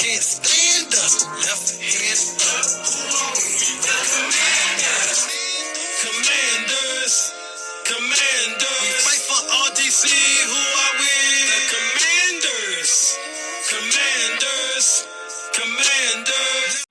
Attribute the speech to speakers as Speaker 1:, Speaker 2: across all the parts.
Speaker 1: can't stand us. Left hand up. The Commanders. Commanders. We fight for RDC. Who are we? The Commanders. Commanders. Commanders.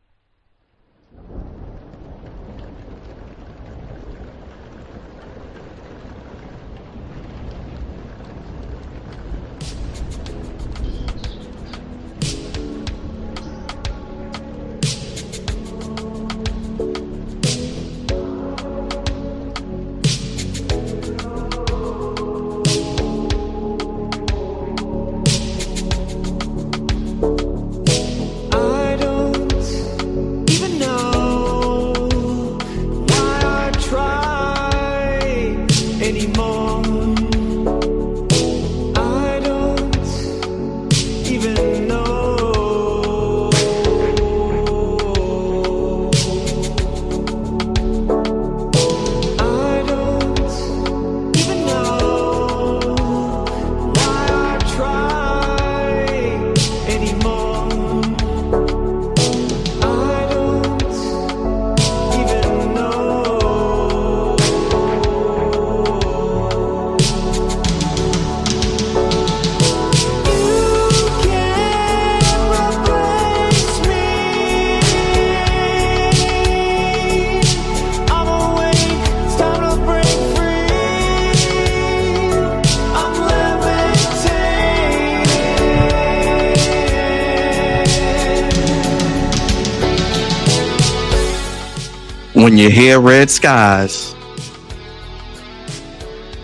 Speaker 2: When you hear Red Skies,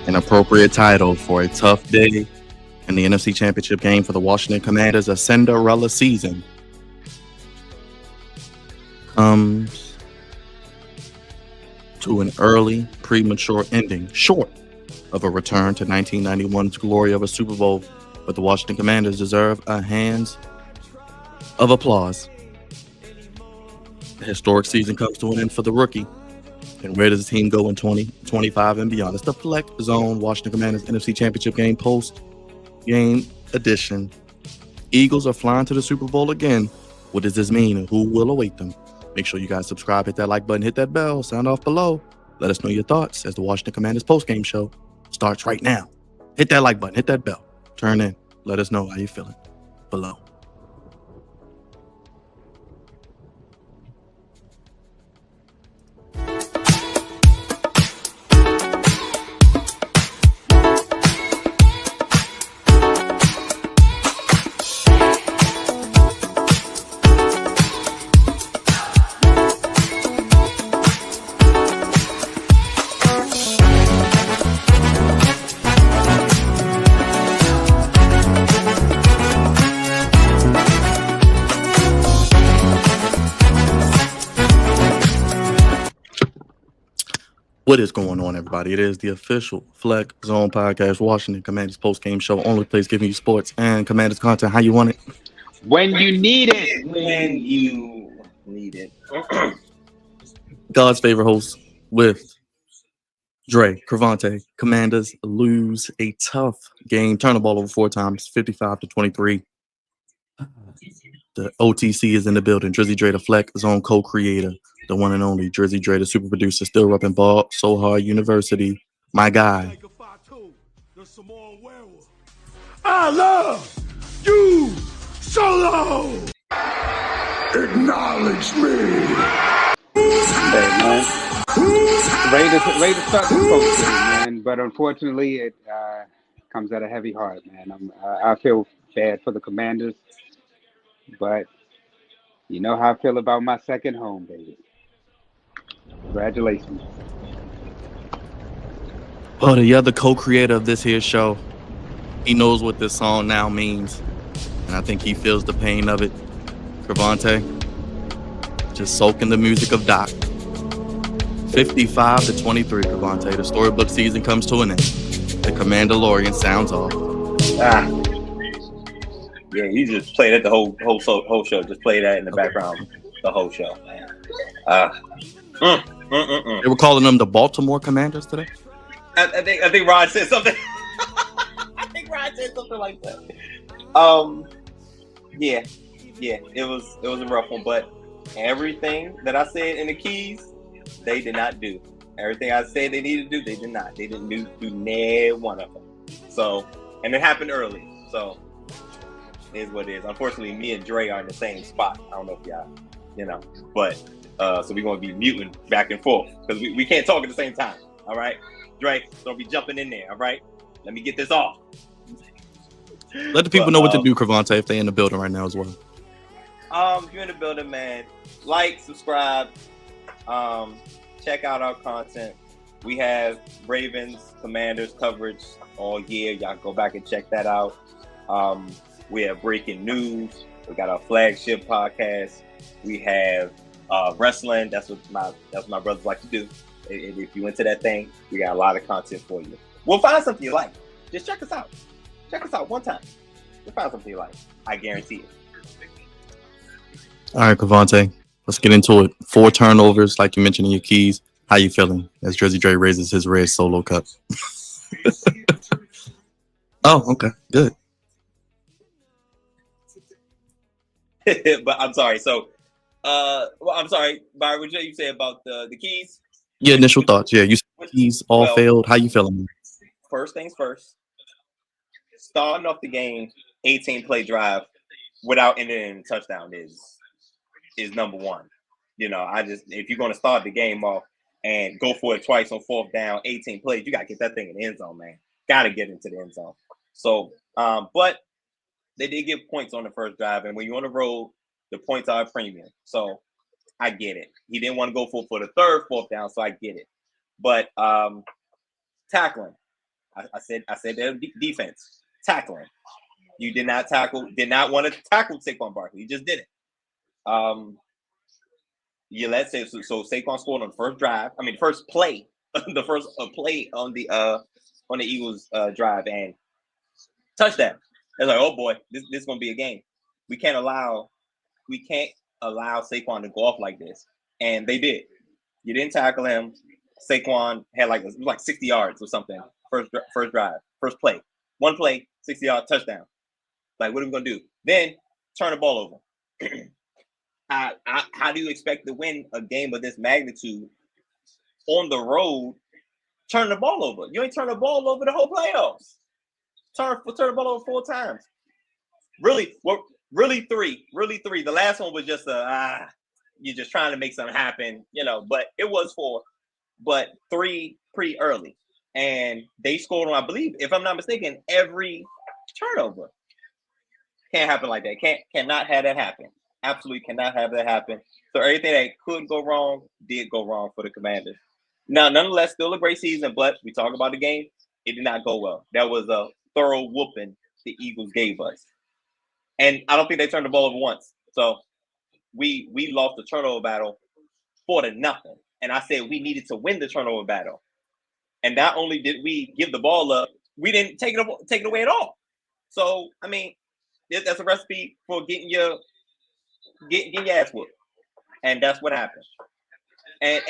Speaker 2: an appropriate title for a tough day in the NFC Championship game for the Washington Commanders, a Cinderella season comes to an early, premature ending, short of a return to 1991's glory of a Super Bowl, but the Washington Commanders deserve a hands of applause. The historic season comes to an end for the rookie. And where does the team go in 2025 and beyond? It's the Flex Zone Washington Commanders NFC Championship game post-game edition. Eagles are flying to the Super Bowl again. What does this mean and who will await them? Make sure you guys subscribe, hit that like button, hit that bell, sound off below. Let us know your thoughts as the Washington Commanders post-game show starts right now. Hit that like button, hit that bell, turn in. Let us know how you're feeling below. What is going on, everybody? It is the official Flex Zone Podcast, Washington Commanders post-game show, only place giving you sports and Commanders content how you want it.
Speaker 3: When you need it. When you need it.
Speaker 2: God's favorite host with Dre, Crevonte. Commanders lose a tough game. Turn the ball over 4 times, 55-23. The OTC is in the building. Drizzy Dre, the Flex Zone co-creator. The one and only Drizzy Dre, the super producer, still repping Ball So Hard University. My guy.
Speaker 4: I love you solo. Acknowledge me.
Speaker 3: Hey, man. Ready to start this post, man. But unfortunately, it comes at a heavy heart, man. I feel bad for the Commanders, but you know how I feel about my second home, baby. Congratulations.
Speaker 2: Oh, the other co-creator of this here show, he knows what this song now means, and I think he feels the pain of it. Crevonte, just soaking the music of Doc. 55-23, Crevonte. The storybook season comes to an end. The Commanderlorain sounds off.
Speaker 5: Yeah, he just played it the whole show. Just play that in the background the whole show.
Speaker 2: They were calling them the Baltimore Commanders today.
Speaker 5: I think Rod said something. I think Rod said something like that. Yeah. yeah, it was a rough one. But everything that I said in the keys, they did not do. Everything I said they needed to do, they did not. They didn't do near one of them. So, and it happened early. So, it is what it is. Unfortunately, me and Dre are in the same spot. I don't know if y'all, but so we're going to be muting back and forth because we can't talk at the same time. All right, Dre, don't be jumping in there. All right, let me get this off.
Speaker 2: Let the people know what to do, Crevonte, if they're in the building right now as well.
Speaker 5: If you're in the building, man, like, subscribe, check out our content. We have Ravens, Commanders coverage all year. Y'all go back and check that out. We have breaking news. We got our flagship podcast. We have wrestling. That's what my brothers like to do. If you into that thing, we got a lot of content for you. We'll find something you like. Just check us out. Check us out one time. We'll find something you like. I guarantee it.
Speaker 2: All right, Crevonte, let's get into it. 4 turnovers, like you mentioned in your keys. How you feeling as Drizzy Dre raises his red solo cup? Oh, okay, good.
Speaker 5: But I'm sorry. So, I'm sorry, Byron. What did you say about the keys?
Speaker 2: Your initial thoughts? Yeah, you said keys all failed. How you feeling?
Speaker 5: First things first. Starting off the game, 18-play drive without ending in a touchdown is number one. If you're going to start the game off and go for it twice on 4th down, 18 plays, you got to get that thing in the end zone, man. Got to get into the end zone. So, but they did get points on the first drive, and when you're on the road, the points are a premium. So I get it. He didn't want to go for the 3rd, 4th down, so I get it. But tackling, I said that defense tackling. You did not want to tackle Saquon Barkley. You just didn't. Let's say so. Saquon scored on the first drive. I mean, first play, the first play on the Eagles drive and touchdown. It's like, oh boy, this is gonna be a game. We can't allow Saquon to go off like this, and they did. You didn't tackle him. Saquon had like 60 yards or something. First drive, first play, one play, 60-yard touchdown. Like, what are we gonna do? Then turn the ball over. How do you expect to win a game of this magnitude on the road? Turn the ball over. You ain't turn the ball over the whole playoffs. Turn the ball over 4 times. Really 3. The last one was just you're just trying to make something happen, But it was 4, but 3 pretty early, and they scored on, I believe, if I'm not mistaken, every turnover. Can't happen like that. Cannot have that happen. Absolutely cannot have that happen. So everything that could go wrong did go wrong for the Commanders. Now, nonetheless, still a great season, but we talk about the game. It did not go well. That was a thorough whooping the Eagles gave us. And I don't think they turned the ball over once. So we lost the turnover battle 4-0. And I said we needed to win the turnover battle. And not only did we give the ball up, we didn't take it away at all. So, I mean, that's a recipe for getting your ass whooped. And that's what happened. And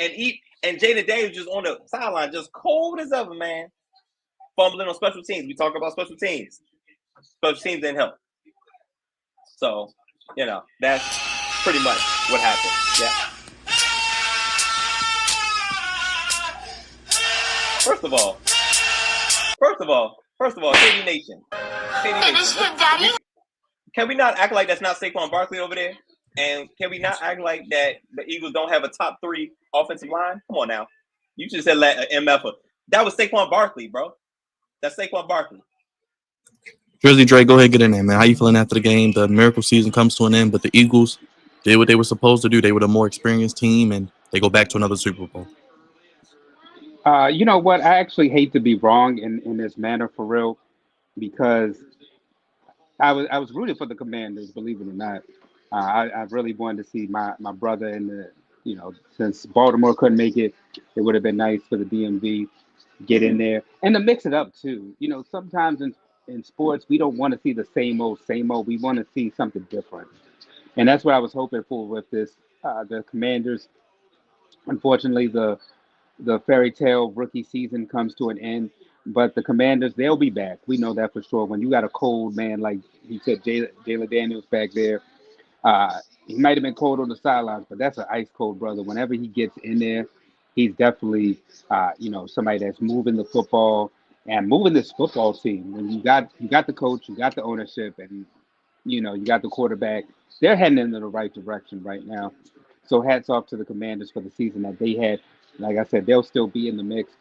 Speaker 5: Jaden Daniels just on the sideline, just cold as ever, man. Fumbling on special teams. We talk about special teams. Special teams didn't help. So, that's pretty much what happened. Yeah. First of all, KD Nation. Daddy? Can we not act like that's not Saquon Barkley over there? And can we not act like that the Eagles don't have a top 3 offensive line? Come on now. You just said let an MF. That was Saquon Barkley, bro. That's Saquon Barkley.
Speaker 2: Drizzy Dre, go ahead, get in there, man. How you feeling after the game? The miracle season comes to an end, but the Eagles did what they were supposed to do. They were the more experienced team, and they go back to another Super Bowl.
Speaker 3: You know what? I actually hate to be wrong in this manner for real, because I was rooting for the Commanders, believe it or not. I really wanted to see my brother in the, since Baltimore couldn't make it, it would have been nice for the DMV get in there and to mix it up too. Sometimes in sports we don't want to see the same old. We want to see something different, and that's what I was hoping for with this. The Commanders, unfortunately, the fairy tale rookie season comes to an end, but the Commanders, they'll be back. We know that for sure. When you got a cold man, like he said, Jalen Daniels back there, He might have been cold on the sidelines, but that's an ice cold brother. Whenever he gets in there, he's definitely somebody that's moving the football and moving this football team. When you got the coach, you got the ownership, and you got the quarterback. They're heading in the right direction right now. So hats off to the Commanders for the season that they had. Like I said, they'll still be in the mix.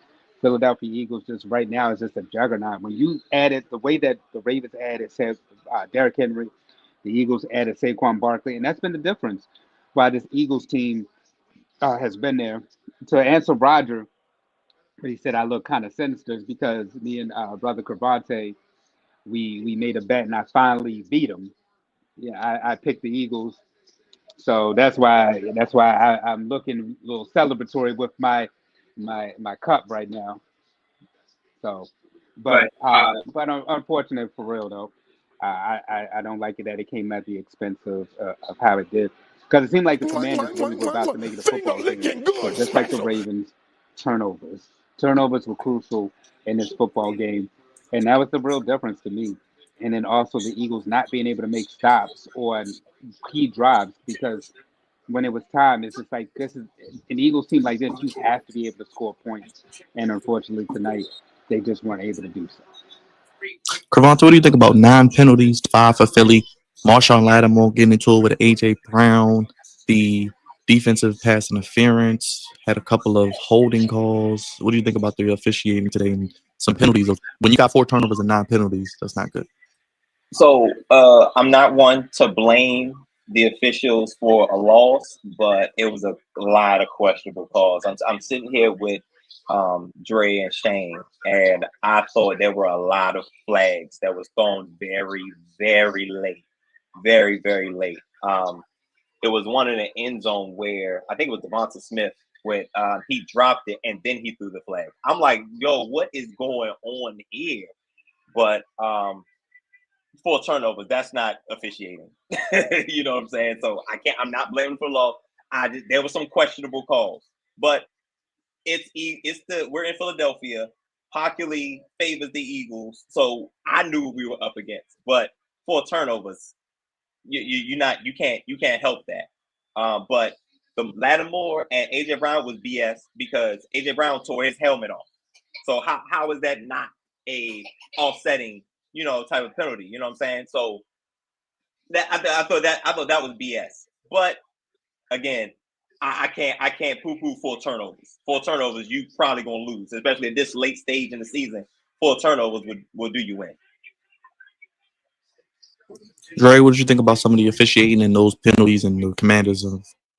Speaker 3: Philadelphia Eagles just right now is just a juggernaut. When you added the way that the Ravens added said Derrick Henry, the Eagles added Saquon Barkley, and that's been the difference why this Eagles team has been there. To answer Roger, but he said I look kind of sinister is because me and brother Crevonte, we made a bet and I finally beat him. Yeah, I picked the Eagles, so that's why I'm looking a little celebratory with my cup right now. So,
Speaker 5: But
Speaker 3: but unfortunate for real though. I don't like it that it came at the expense of how it did because it seemed like the
Speaker 4: Clank,
Speaker 3: Commanders
Speaker 4: clank,
Speaker 3: really
Speaker 4: clank,
Speaker 3: were
Speaker 4: clank,
Speaker 3: about to
Speaker 4: clank.
Speaker 3: make it a
Speaker 4: Finger
Speaker 3: football game,
Speaker 4: licking good,
Speaker 3: but just like the
Speaker 4: special.
Speaker 3: Ravens, turnovers were crucial in this football game, and that was the real difference to me. And then also the Eagles not being able to make stops on key drives because when it was time, it's just like this is an Eagles team like this. You have to be able to score points, and unfortunately tonight they just weren't able to do so.
Speaker 2: Crevonte, what do you think about 9 penalties, 5 for Philly? Marshawn Lattimore getting into it with AJ Brown. The defensive pass interference had a couple of holding calls. What do you think about the officiating today and some penalties? Of when you got 4 turnovers and 9 penalties, that's not good.
Speaker 5: so I'm not one to blame the officials for a loss, but it was a lot of questionable calls. I'm sitting here with Dre and Shane, and I thought there were a lot of flags that was thrown very, very late, very, very late. It was one in the end zone where I think it was Devonta Smith when he dropped it and then he threw the flag. I'm like, yo, what is going on here? But 4 turnovers, that's not officiating. You know what I'm saying? So I'm not blaming for loss. There were some questionable calls, but we're in Philadelphia. Hockey favors the Eagles, so I knew we were up against. But 4 turnovers, you can't help that. But the Lattimore and AJ Brown was BS because AJ Brown tore his helmet off. So how is that not a offsetting, type of penalty? You know what I'm saying? So I thought that was BS. But again, I can't poo-poo 4 turnovers. 4 turnovers, you probably gonna lose, especially at this late stage in the season. 4 turnovers will do you in.
Speaker 2: Dre, what did you think about some of the officiating and those penalties and the Commanders?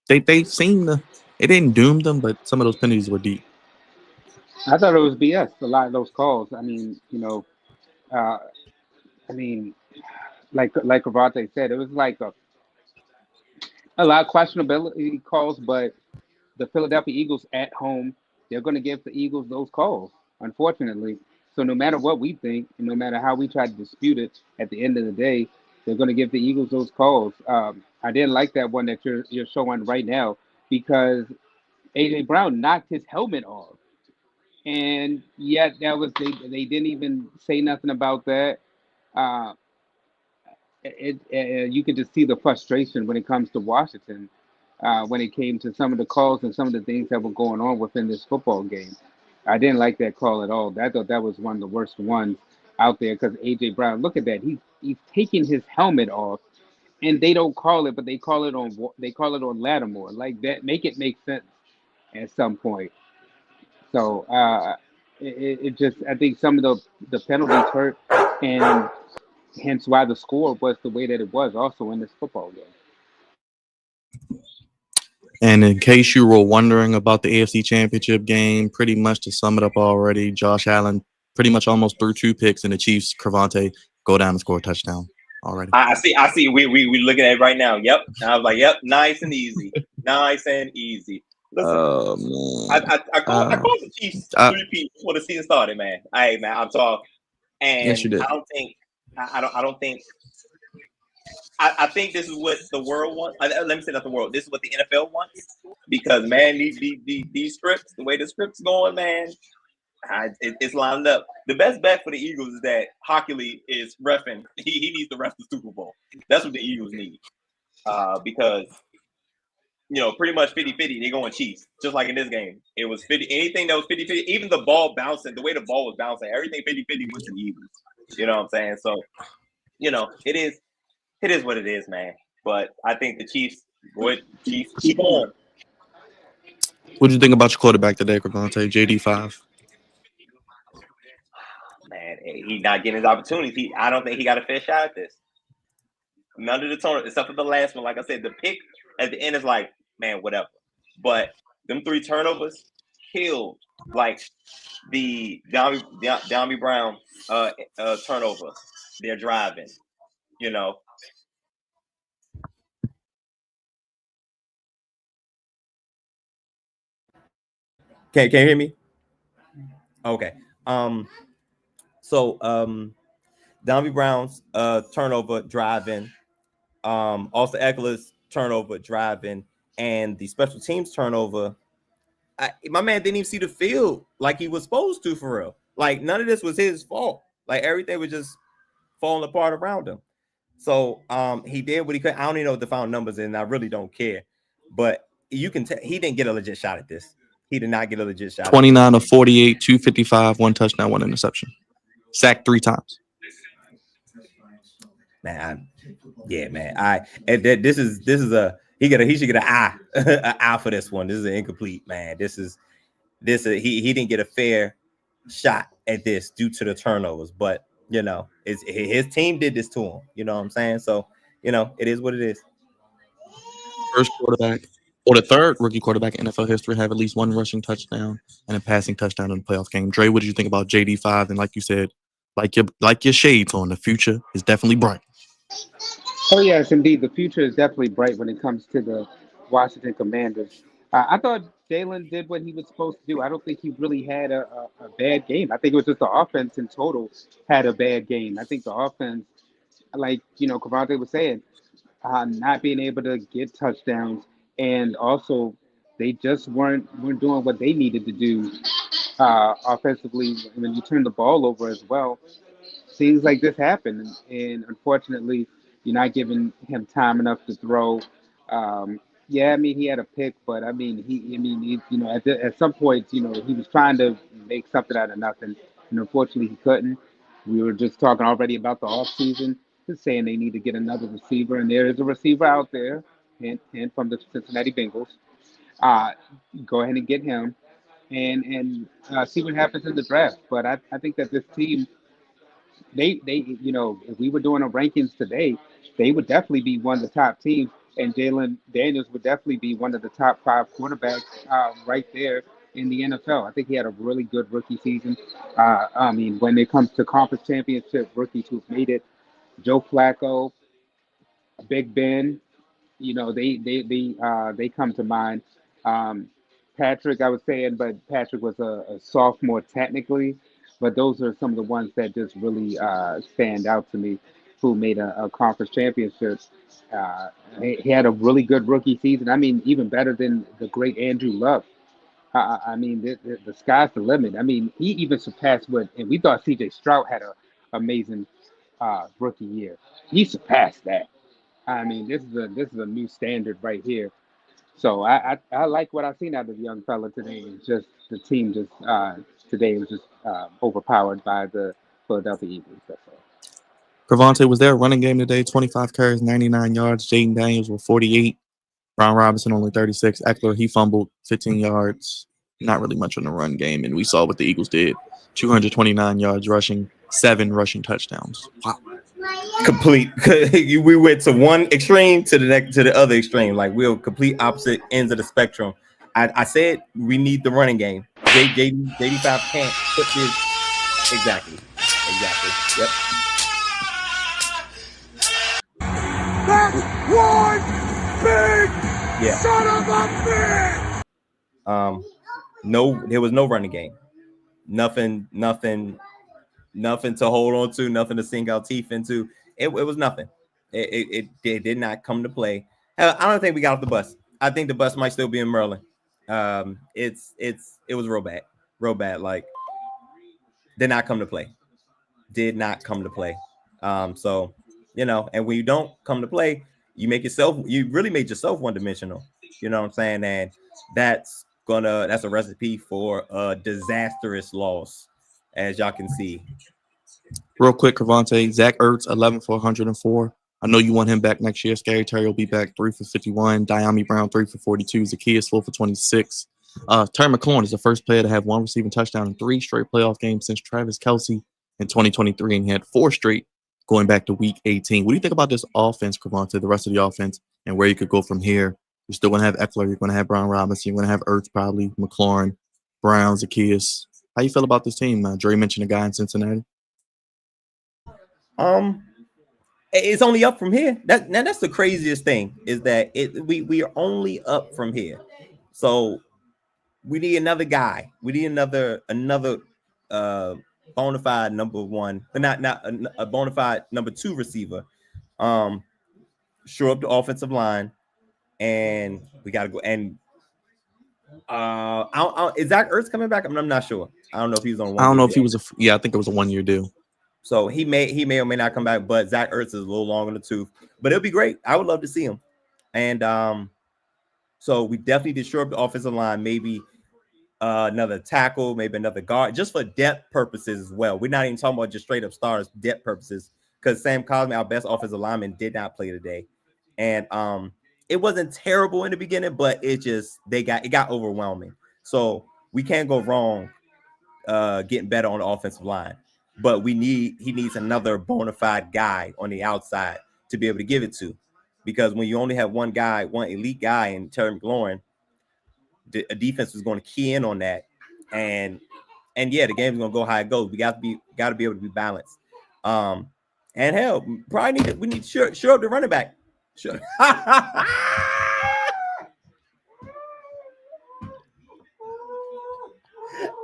Speaker 2: They seem to it didn't doom them, but some of those penalties were deep.
Speaker 3: I thought it was BS. A lot of those calls. Uh, I mean, like Cavante said, it was like a lot of questionability calls, but the Philadelphia Eagles at home, they're going to give the Eagles those calls, unfortunately. So no matter what we think, and no matter how we try to dispute it, at the end of the day, they're going to give the Eagles those calls. I didn't like that one that you're showing right now because AJ Brown knocked his helmet off, and yet that was they didn't even say nothing about that. Uh, you could just see the frustration when it comes to Washington, when it came to some of the calls and some of the things that were going on within this football game. I didn't like that call at all. I thought that was one of the worst ones out there because AJ Brown, look at that, he's taking his helmet off, and they don't call it, but they call it on Lattimore like that. Make it make sense at some point. So it just I think some of the penalties hurt, and hence why the score was the way that it was also in this football game.
Speaker 2: And in case you were wondering about the AFC Championship game, pretty much to sum it up already, Josh Allen pretty much almost threw 2 picks, and the Chiefs, Crevonte, go down and score a touchdown already.
Speaker 5: I see. We looking at it right now. Yep. And I was like, yep, nice and easy, nice and easy. Listen,
Speaker 2: Oh
Speaker 5: I
Speaker 2: man.
Speaker 5: called the Chiefs
Speaker 2: Uh,
Speaker 5: 3 P before the season started, man. Hey, man, I'm talking,
Speaker 2: yes, you
Speaker 5: and
Speaker 2: did.
Speaker 5: I don't think. I think this is what the world wants. Let me say not the world. This is what the NFL wants because man, these scripts, the way the scripts going, man, it's lined up. The best bet for the Eagles is that Hockley is reffing. He needs to ref the Super Bowl. That's what the Eagles need. because pretty much 50-50, they going Chiefs. Just like in this game. It was 50. Anything that was 50-50, even the ball bouncing, the way the ball was bouncing, everything 50-50 went to the Eagles. You know what I'm saying? So, it is what it is, man. But I think the Chiefs would keep on.
Speaker 2: What do you think about your quarterback today, Crevonte? JD5.
Speaker 5: Man, he's not getting his opportunities. I don't think he got a fair shot at this. None of the turnovers, except for the last one. Like I said, the pick at the end is like, man, whatever. But them 3 turnovers killed like the Downey Brown turnover. They're driving,
Speaker 6: Can you hear me? Okay. So Downey Brown's turnover driving, also Eckler's turnover driving, and the special teams turnover. My man didn't even see the field like he was supposed to, for real. Like, none of this was his fault. Like, everything was just falling apart around him. So he did what he could. I don't even know what the final numbers is, and I really don't care. But you can tell he didn't get a legit shot at this. He did not get a legit shot.
Speaker 2: 29 of 48, 255, 1 touchdown, 1 interception. Sacked 3 times.
Speaker 6: Man, this is a he should get an eye an eye for this one. This is an incomplete, man. He didn't get a fair shot at this due to the turnovers, but it's his team did this to him. You know what I'm saying? So it is what it is.
Speaker 2: First quarterback or the third rookie quarterback in NFL history have at least 1 rushing touchdown and a passing touchdown in the playoff game. Dre, what did you think about JD5? And like you said, like your shades on, the future is definitely bright.
Speaker 3: Oh yes, indeed. The future is definitely bright when it comes to the Washington Commanders. I thought Jalen did what he was supposed to do. I don't think he really had a bad game. I think it was just the offense in total had a bad game. I think the offense, like Crevonte was saying, not being able to get touchdowns, and also they just weren't doing what they needed to do offensively when you turn the ball over as well. Things like this happen, and unfortunately, you're not giving him time enough to throw. Yeah, I mean, he had a pick, but I mean, at some point, he was trying to make something out of nothing, and unfortunately, he couldn't. We were just talking already about the off season, just saying they need to get another receiver, and there is a receiver out there, hint from the Cincinnati Bengals. Uh, Go ahead and get him, and see what happens in the draft. But I think that this team they if we were doing a rankings today, they would definitely be one of the top teams, and Jalen Daniels would definitely be one of the top 5 quarterbacks right there in the NFL. I think he had a really good rookie season. I mean, when it comes to conference championship rookies who've made it, Joe Flacco, Big Ben, they come to mind. Um, Patrick, I was saying, but Patrick was a sophomore technically, but those are some of the ones that just really stand out to me, who made a conference championship. He had a really good rookie season. I mean, even better than the great Andrew Luck. I mean, the sky's the limit. I mean, he even surpassed what, and we thought C.J. Stroud had a amazing rookie year. He surpassed that. I mean, this is a new standard right here. So I like what I've seen out of the young fella today. It's just the team just today was just overpowered by the Philadelphia Eagles. That's all.
Speaker 2: Crevonte, was there a running game today? 25 carries, 99 yards. Jaden Daniels with 48. Brown Robinson only 36. Eckler, he fumbled 15 yards. Not really much on the run game. And we saw what the Eagles did. 229 yards rushing, 7 rushing touchdowns. Wow.
Speaker 6: Complete. We went to one extreme to the other extreme. Like, we're complete opposite ends of the spectrum. I said we need the running game. JD5 can't put his exactly. Yep.
Speaker 4: That's one big son of a bitch!
Speaker 6: No, there was no running game. Nothing to hold on to, nothing to sink our teeth into. It was nothing. It did not come to play. I don't think we got off the bus. I think the bus might still be in Maryland. It was real bad. Like, did not come to play. So and when you don't come to play, you really made yourself one-dimensional. You know what I'm saying? And that's a recipe for a disastrous loss, as y'all can see.
Speaker 2: Real quick, Crevonte, Zach Ertz, 11 for 104. I know you want him back next year. Scary Terry will be back 3 for 51. Diami Brown, 3 for 42. Zacchaeus, 4 for 26. Terry McLaurin is the first player to have one receiving touchdown in 3 straight playoff games since Travis Kelce in 2023, and he had 4 straight going back to week 18. What do you think about this offense, Crevonte, the rest of the offense, and where you could go from here? You're still going to have Eckler. You're going to have Brown Robinson. You're going to have Ertz probably, McLaurin, Brown, Zacchaeus. How you feel about this team? Dre mentioned a guy in Cincinnati.
Speaker 6: It's only up from here. That's the craziest thing, is that we are only up from here. So we need another guy. We need another bona fide number one, but not a bona fide number 2 receiver. Shore up the offensive line, and we got to go. And is Zach Ertz coming back? I'm not sure. I don't know if he was on.
Speaker 2: I don't know if he was I think it was a 1-year deal.
Speaker 6: So he may or may not come back, but Zach Ertz is a little long in the tooth. But it'll be great. I would love to see him. And so we definitely did shore up the offensive line, maybe another tackle, maybe another guard, just for depth purposes as well. We're not even talking about just straight up starters, depth purposes, because Sam Cosmi, our best offensive lineman, did not play today. And it wasn't terrible in the beginning, but it got overwhelming. So we can't go wrong getting better on the offensive line. But he needs another bona fide guy on the outside to be able to give it to. Because when you only have one elite guy in Terry McLaurin, a defense is going to key in on that. And yeah, the game's going to go how it goes. We got to be able to be balanced. And hell, we need to shore up the running back. Sure.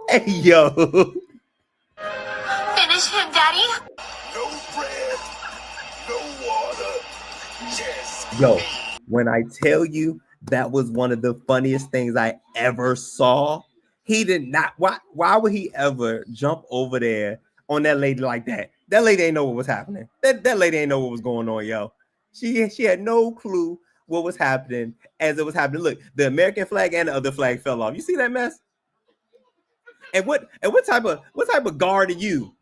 Speaker 6: Hey, yo.
Speaker 1: Finish him, Daddy.
Speaker 7: No bread, no water, just
Speaker 6: Yo, when I tell you that was one of the funniest things I ever saw, he did not. Why would he ever jump over there on that lady like that? That lady ain't know what was happening. That lady ain't know what was going on, yo. She had no clue what was happening as it was happening. Look, the American flag and the other flag fell off. You see that mess? And what type of guard are you?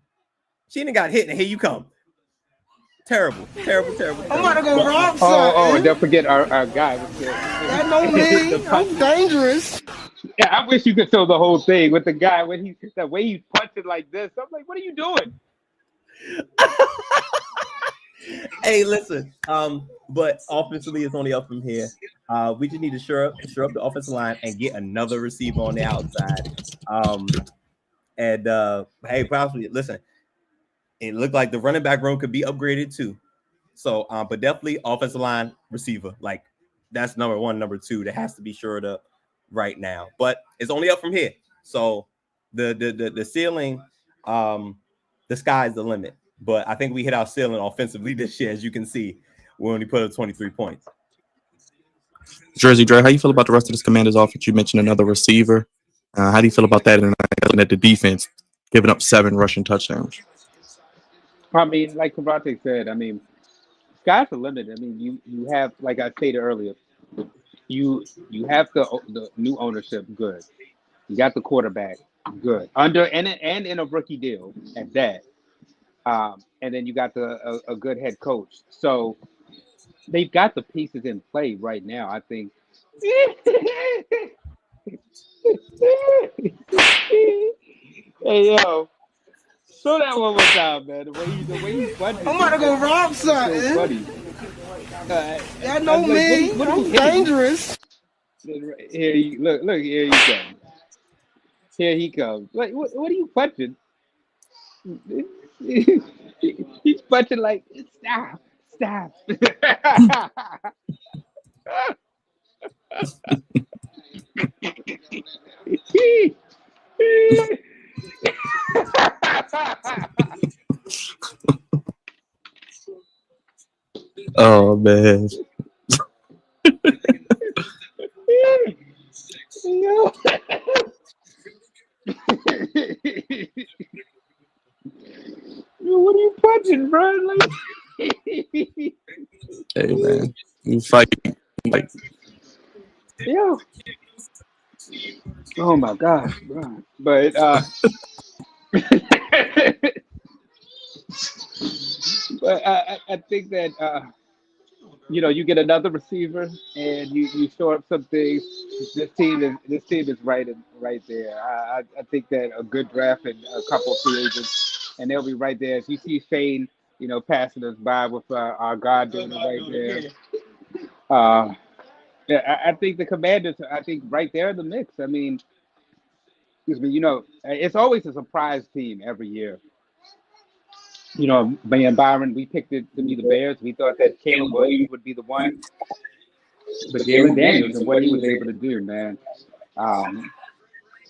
Speaker 6: She didn't got hit, and here you come. Terrible.
Speaker 8: I'm about to go rob something.
Speaker 3: Oh, don't forget our guy.
Speaker 8: That know me. I'm dangerous.
Speaker 3: Yeah, I wish you could show the whole thing with the guy when that way he's punching like this. I'm like, what are you doing?
Speaker 6: Hey, listen. But offensively, it's only up from here. We just need to shore up the offensive line and get another receiver on the outside. Hey, possibly listen. It looked like the running back room could be upgraded too. So, but definitely offensive line, receiver, like that's number 1, number 2 that has to be shored up right now. But it's only up from here. So the ceiling, the sky's the limit. But I think we hit our ceiling offensively this year, as you can see. We only put up 23 points.
Speaker 2: Jersey Dre, how you feel about the rest of this Commanders offense? You mentioned another receiver. How do you feel about that? And at the defense, giving up 7 rushing touchdowns.
Speaker 3: I mean, like Crevonte said, I mean, sky's the limit. I mean, you have, like I stated earlier, you have the new ownership, good. You got the quarterback, good. Under and in a rookie deal at that. And then you got a good head coach. So they've got the pieces in play right now, I think. Hey, yo. Show that one more time, man. The way he's funny.
Speaker 8: I'm about to go rob something.
Speaker 3: So funny.
Speaker 8: That know me. I'm dangerous.
Speaker 3: Here, look, here he comes. Here he comes. Like, what are you punching? He's punching like, stop.
Speaker 2: Oh man.
Speaker 3: What are you punching, bro? Like...
Speaker 2: Hey man, You fight. Like,
Speaker 3: Yeah. Oh my gosh, bro. But but I think that you get another receiver and you shore up some things. This team is right there. I think that a good draft and a couple of free agents, and they'll be right there. If you see Shane, passing us by with our God doing it right there. Yeah, I think the Commanders. I think right there in the mix. I mean, excuse me. It's always a surprise team every year. Me and Byron, we picked it to be the Bears. We thought that Caleb Williams would be the one, but Jalen Daniels and what he was able to do, man. Um,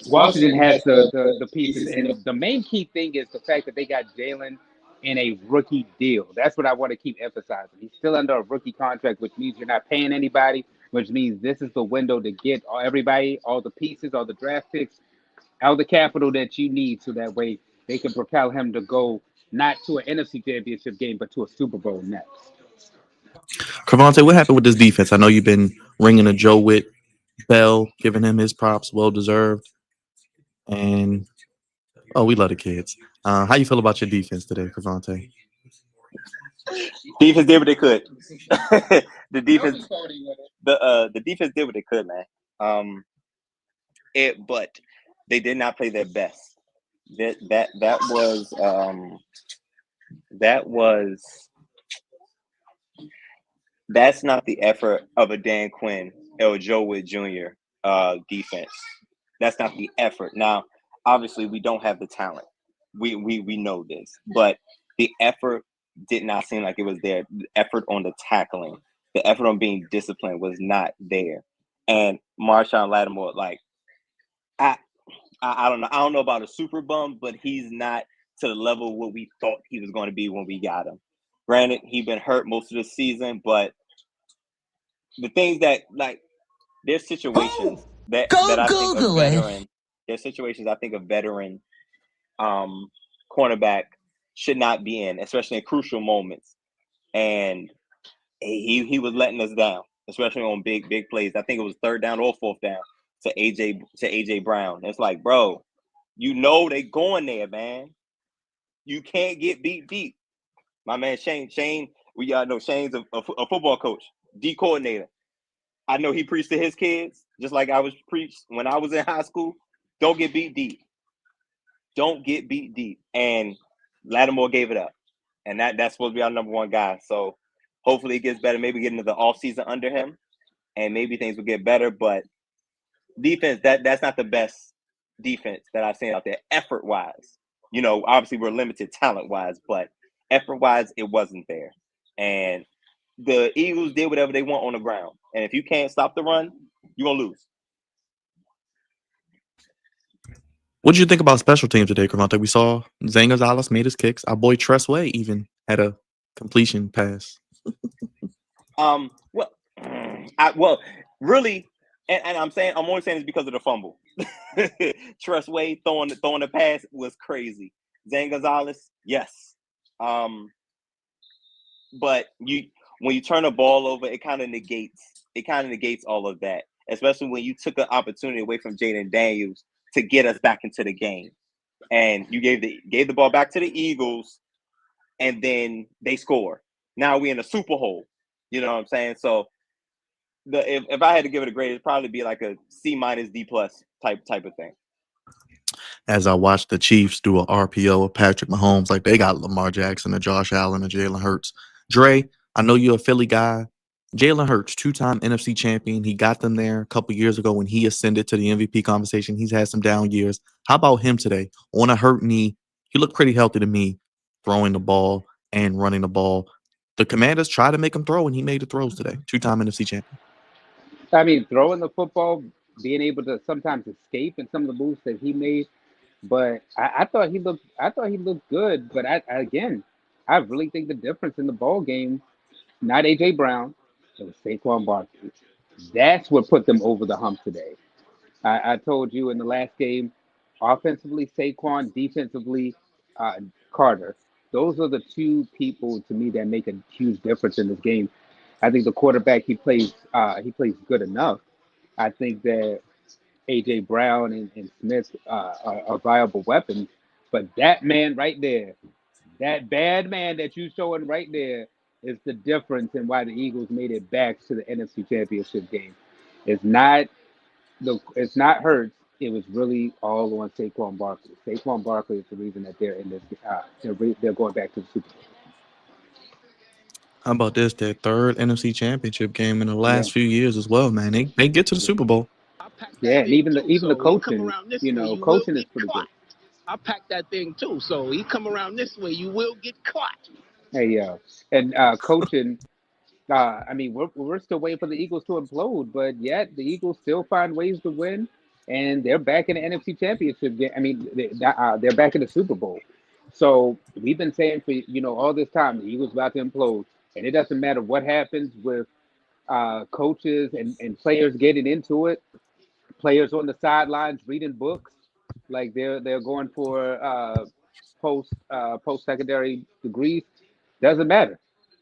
Speaker 3: Washington has the pieces, and the main key thing is the fact that they got Jalen in a rookie deal. That's what I want to keep emphasizing. He's still under a rookie contract, which means you're not paying anybody, which means this is the window to get everybody, all the pieces, all the draft picks, all the capital that you need, so that way they can propel him to go not to an NFC Championship game, but to a Super Bowl next.
Speaker 2: Crevonte, what happened with this defense? I know you've been ringing a Joe Witt bell, giving him his props, well deserved. And we love the kids. How you feel about your defense today, Crevonte?
Speaker 5: Defense did what they could. the defense, the defense did what they could, man. But they did not play their best. That's not the effort of a Dan Quinn or Joe Witt Jr. Defense. That's not the effort. Now, obviously, we don't have the talent. We know this, but the effort did not seem like it was there. The effort on the tackling, the effort on being disciplined was not there. And Marshawn Lattimore, like I don't know. I don't know about a super bum, but he's not to the level of what we thought he was going to be when we got him. Granted, he's been hurt most of the season, but the things that there's situations that I think a veteran. There's situations I think a veteran cornerback should not be in, especially in crucial moments. And he was letting us down, especially on big plays. I think it was third down or fourth down to AJ Brown. It's like, bro, they going there, man. You can't get beat deep. My man Shane, we all know Shane's a football coach, D coordinator. I know he preached to his kids, just like I was preached when I was in high school. Don't get beat deep. Don't get beat deep. And Lattimore gave it up. And that's supposed to be our number one guy. So hopefully it gets better. Maybe get into the offseason under him, and maybe things will get better. But defense, that's not the best defense that I've seen out there, effort-wise. Obviously we're limited talent-wise, but effort-wise, it wasn't there. And the Eagles did whatever they want on the ground. And if you can't stop the run, you're going to lose.
Speaker 2: What did you think about special teams today, Crevonte? We saw Zane Gonzalez made his kicks. Our boy Tress Way even had a completion pass.
Speaker 5: Really, and I'm only saying this because of the fumble. Tress Way throwing the pass was crazy. Zane Gonzalez, yes. But when you turn the ball over, it kind of negates all of that, especially when you took an opportunity away from Jaden Daniels to get us back into the game. And you gave the ball back to the Eagles, and then they score. Now we in a Super Bowl. You know what I'm saying? So if I had to give it a grade, it'd probably be like a C- D+ type of thing.
Speaker 2: As I watched the Chiefs do an RPO of Patrick Mahomes, like they got Lamar Jackson and Josh Allen and Jalen Hurts. Dre, I know you're a Philly guy. Jalen Hurts, 2-time NFC champion. He got them there a couple years ago when he ascended to the MVP conversation. He's had some down years. How about him today? On a hurt knee, he looked pretty healthy to me, throwing the ball and running the ball. The Commanders tried to make him throw, and he made the throws today. 2-time NFC champion.
Speaker 3: I mean, throwing the football, being able to sometimes escape in some of the moves that he made. But I thought he looked good. But I really think the difference in the ball game, not AJ Brown, it was Saquon Barkley. That's what put them over the hump today. I told you in the last game, offensively Saquon, defensively Carter. Those are the two people to me that make a huge difference in this game. I think the quarterback he plays good enough. I think that AJ Brown and Smith are viable weapons, but that man right there, that bad man that you showing right there, is the difference in why the Eagles made it back to the NFC Championship game. It's not it's not Hurts. It was really all on Saquon Barkley. Saquon Barkley is the reason that they're in this. They're going back to the Super Bowl.
Speaker 2: How about this? Their third NFC Championship game in the
Speaker 3: Yeah,
Speaker 2: last few years as well, man. They get to the
Speaker 3: yeah,
Speaker 2: Super Bowl.
Speaker 1: I packed
Speaker 3: yeah.
Speaker 1: that
Speaker 3: And
Speaker 1: thing too.
Speaker 3: even the
Speaker 1: So he come
Speaker 3: coaching,
Speaker 1: around this way, you will
Speaker 3: coaching is
Speaker 1: get
Speaker 3: pretty good.
Speaker 1: caught. I packed that thing too. So he come around this way, you will get caught.
Speaker 3: Hey, and coaching. I mean, we're still waiting for the Eagles to implode, but yet the Eagles still find ways to win, and they're back in the NFC Championship game. I mean, they're back in the Super Bowl. So we've been saying for all this time the Eagles about to implode, and it doesn't matter what happens with coaches and players getting into it, players on the sidelines reading books, like they're going for post secondary degrees. Doesn't matter.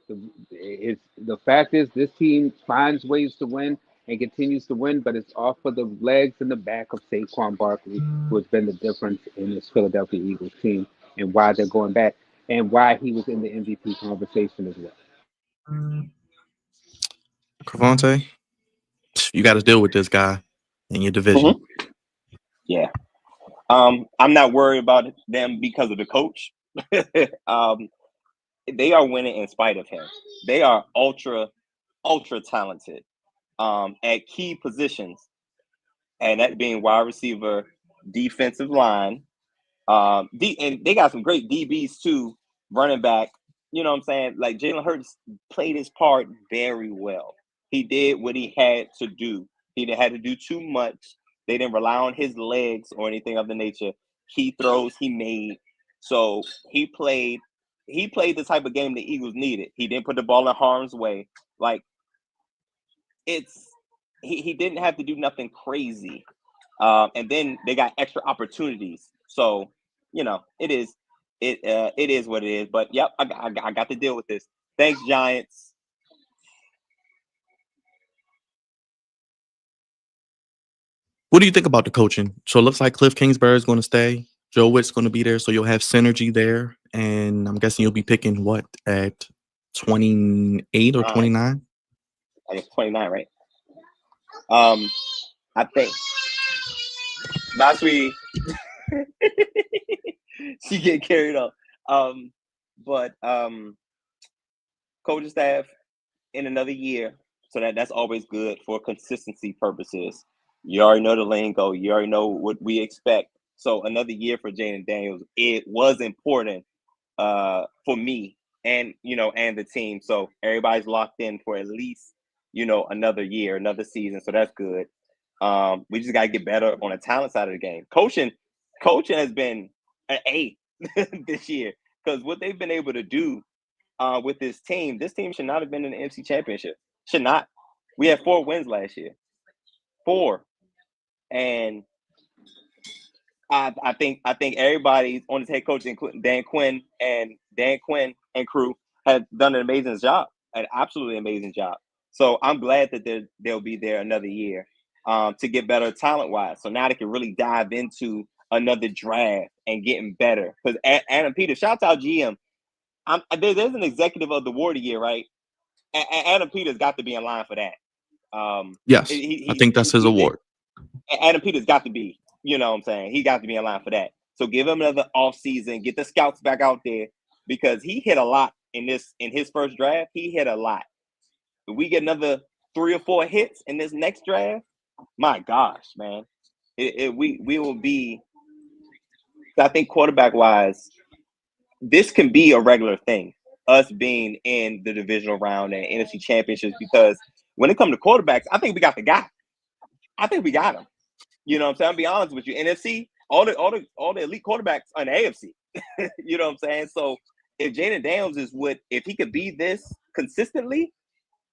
Speaker 3: The fact is this team finds ways to win and continues to win, but it's off of the legs and the back of Saquon Barkley, who has been the difference in this Philadelphia Eagles team and why they're going back and why he was in the MVP conversation as well.
Speaker 2: Crevonte, you got to deal with this guy in your division.
Speaker 5: Mm-hmm. Yeah. I'm not worried about them because of the coach. They are winning in spite of him. They are ultra talented at key positions, and that being wide receiver, defensive line, and they got some great DBs too, running back. You know what I'm saying? Like Jalen Hurts played his part very well. He did what he had to do. He didn't have to do too much. They didn't rely on his legs or anything of the nature. Key throws he made. So he played the type of game the Eagles needed. He didn't put the ball in harm's way. Like he didn't have to do nothing crazy. And then they got extra opportunities. So, it is what it is. But yep, I got to deal with this. Thanks, Giants.
Speaker 2: What do you think about the coaching? So it looks like Cliff Kingsbury is going to stay. Joe Witt's going to be there, so you'll have synergy there. And I'm guessing you'll be picking what at 28 or 29?
Speaker 5: I guess 29, right? I think last week she get carried up. But coaching staff in another year, so that's always good for consistency purposes. You already know the lingo. You already know what we expect. So another year for Jaden Daniels, it was important for me and the team. So everybody's locked in for at least another year, another season. So that's good. We just got to get better on the talent side of the game. Coaching has been an A this year because what they've been able to do with this team should not have been in the NFC Championship. Should not. We had 4 wins last year. 4. And I think everybody on the head coach, including Dan Quinn and crew, have done an amazing job, an absolutely amazing job. So I'm glad that they'll be there another year to get better talent wise. So now they can really dive into another draft and getting better. Because Adam Peters, shout out GM. There's an executive of the award year, right? Adam Peters got to be in line for that.
Speaker 2: Yes, I think that's his award.
Speaker 5: Adam Peters got to be, you know what I'm saying? He got to be in line for that. So give him another offseason, get the scouts back out there because he hit a lot in his first draft. He hit a lot. If we get another 3 or 4 hits in this next draft, my gosh, man. We will be, I think quarterback wise, this can be a regular thing, us being in the divisional round and NFC championships, because when it comes to quarterbacks, I think we got the guy. I think we got him. You know what I'm saying? I'll be honest with you. NFC, all the elite quarterbacks are in the AFC. You know what I'm saying? So if Jaden Daniels if he could be this consistently,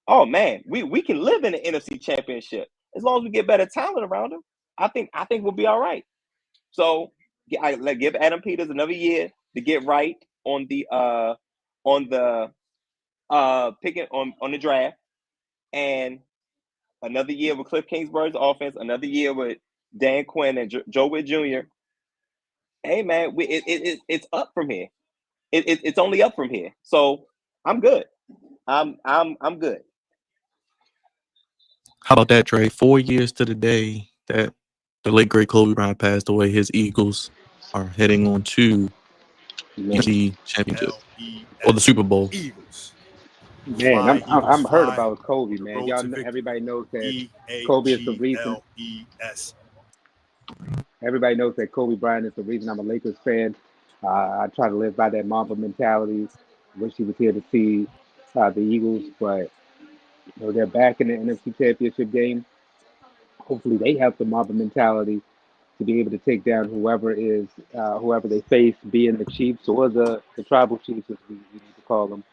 Speaker 5: oh man, we can live in the NFC championship as long as we get better talent around him. I think we'll be all right. So give Adam Peters another year to get right on the picking on the draft. and another year with Cliff Kingsbury's offense, another year with Dan Quinn and Joe Witt Jr. Hey man, it's up from here. It's only up from here. So I'm good. I'm good.
Speaker 2: How about that, Trey? 4 years to the day that the late great Kobe Bryant passed away. His Eagles are heading on to the championship or the Super Bowl.
Speaker 7: Eagles.
Speaker 3: Man,
Speaker 7: Fly, Eagles
Speaker 3: I'm hurt
Speaker 7: fly.
Speaker 3: about Kobe,
Speaker 7: The
Speaker 3: man.
Speaker 7: road
Speaker 3: Y'all,
Speaker 7: to victory.
Speaker 3: everybody knows that Kobe is the reason.
Speaker 7: EAGLES.
Speaker 3: Everybody knows that Kobe Bryant is the reason I'm a Lakers fan. I try to live by that Mamba mentality. Wish he was here to see the Eagles, but they're back in the NFC Championship game. Hopefully, they have the Mamba mentality to be able to take down whoever they face, being the Chiefs or the Tribal Chiefs, as we need to call them,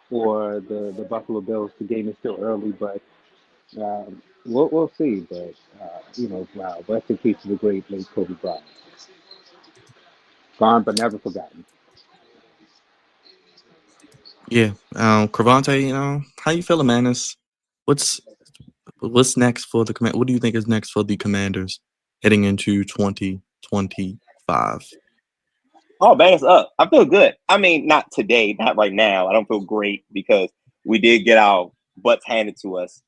Speaker 3: or the Buffalo Bills. The game is still early, but we'll see. But wow, rest in peace to the great late Kobe Bryant. Gone but never forgotten.
Speaker 2: Yeah. Crevonte, how you feeling, man? What's next for the command? What do you think is next for the Commanders heading into 2025?
Speaker 5: Oh man, it's up. I feel good. I mean, not today, not right now. I don't feel great because we did get our butts handed to us.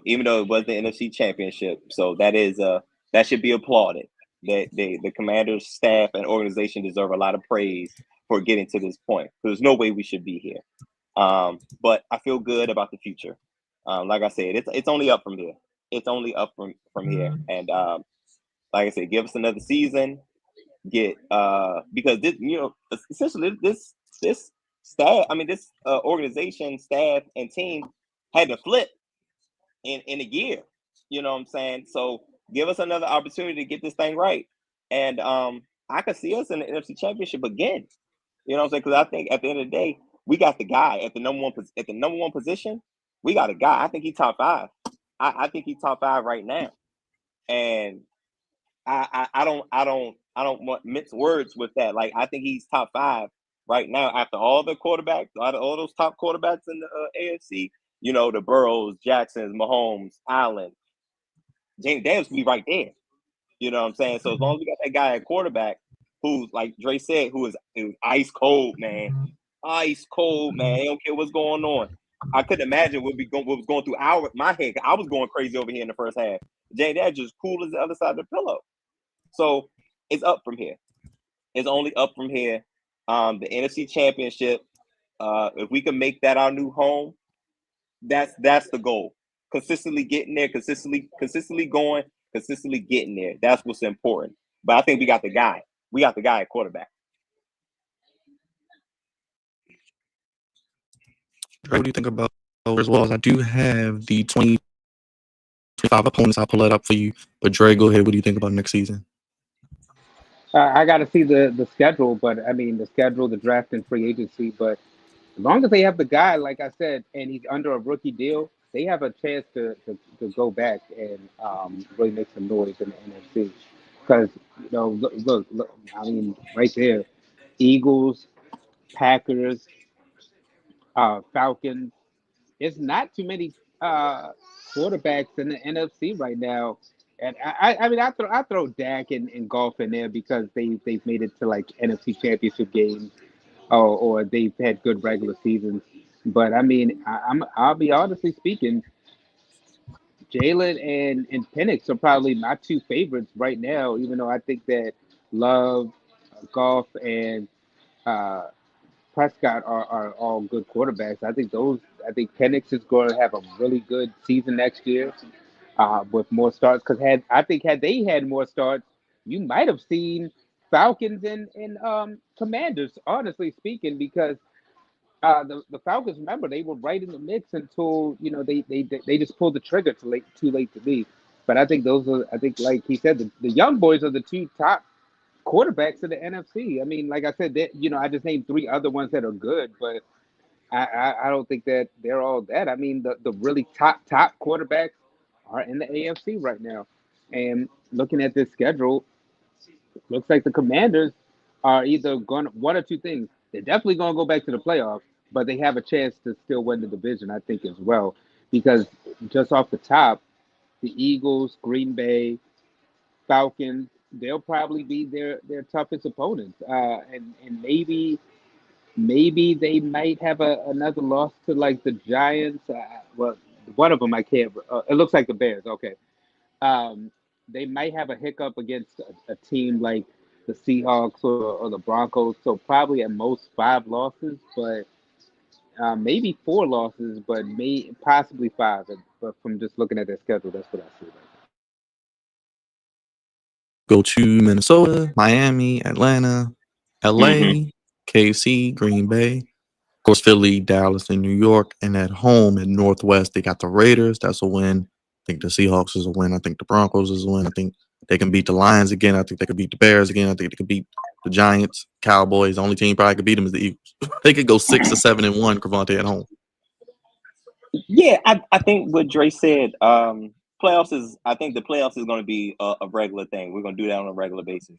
Speaker 5: Even though it was the NFC Championship, so that should be applauded. That the Commanders staff and organization deserve a lot of praise for getting to this point. There's no way we should be here. But I feel good about the future. Like I said, it's only up from here. It's only up from here. And like I said, give us another season. Because this, essentially this staff, this organization, staff, and team had to flip in a year. You know what I'm saying? So give us another opportunity to get this thing right. And I could see us in the NFC Championship again. You know what I'm saying? Because I think at the end of the day, we got the guy at the number one position. We got a guy. I think he's top 5. I think he's top 5 right now. And I don't want mince words with that. Like, I think he's top 5 right now after all the quarterbacks, all those top quarterbacks in the AFC. The Burrows, Jacksons, Mahomes, Allen, James Daniels will be right there. You know what I'm saying? So as long as we got that guy at quarterback, who's like Dre said, who is ice cold, man. Ice cold, man. They don't care what's going on. I couldn't imagine what was going through my head. I was going crazy over here in the first half. James Daniels just cool as the other side of the pillow. So it's up from here. It's only up from here. The NFC Championship, if we can make that our new home, that's the goal. Consistently getting there, consistently going, consistently getting there. That's what's important. But I think we got the guy. We got the guy at quarterback.
Speaker 2: What do you think about as well? As I do have the 2025 opponents. I'll pull that up for you. But Dre, go ahead. What do you think about next season?
Speaker 3: I got to see the schedule, but the schedule, the draft, and free agency. But as long as they have the guy, like I said, and he's under a rookie deal, they have a chance to go back and really make some noise in the NFC. Because look, right there, Eagles, Packers, Falcons. It's not too many quarterbacks in the NFC right now. And I throw Dak and golf in there because they've made it to like NFC Championship games, or they've had good regular seasons. But I'll be honestly speaking, Jalen and Penix are probably my 2 favorites right now. Even though I think that Love, Golf, and uh, Prescott are all good quarterbacks. I think Penix is going to have a really good season next year with more starts. Because had they had more starts, you might have seen Falcons and Commanders. Honestly speaking, because the Falcons, remember, they were right in the mix until they just pulled the trigger too late to leave. But I think like he said, the young boys are the 2 top quarterbacks in the NFC. Like I said, I just named 3 other ones that are good, but I don't think that they're all that. The really top quarterbacks are in the AFC right now. And looking at this schedule, looks like the Commanders are either going one or 2 things. They're definitely going to go back to the playoffs, but they have a chance to still win the division, I think, as well. because just off the top, the Eagles, Green Bay, Falcons, they'll probably be their toughest opponents. And maybe they might have another loss to like the Giants. Well, one of them I can't. It looks like the Bears. Okay. Um, they might have a hiccup against a team like the Seahawks or the Broncos. So probably at most 5 losses, but maybe 4 losses, but possibly 5. But from just looking at their schedule, that's what I see.
Speaker 2: Go to Minnesota, Miami, Atlanta,
Speaker 5: Mm-hmm.
Speaker 2: LA, KC, Green Bay. Of course, Philly, Dallas, and New York. And at home in Northwest, they got the Raiders. That's a win. I think the Seahawks is a win. I think the Broncos is a win. I think they can beat the Lions again. I think they could beat the Bears again. I think they could beat the Giants, Cowboys. The only team probably could beat them is the Eagles. They could go 6 or 7-1, Crevonte at home.
Speaker 5: Yeah, I think what Dre said. Playoffs is. I think the playoffs is going to be a regular thing. We're going to do that on a regular basis.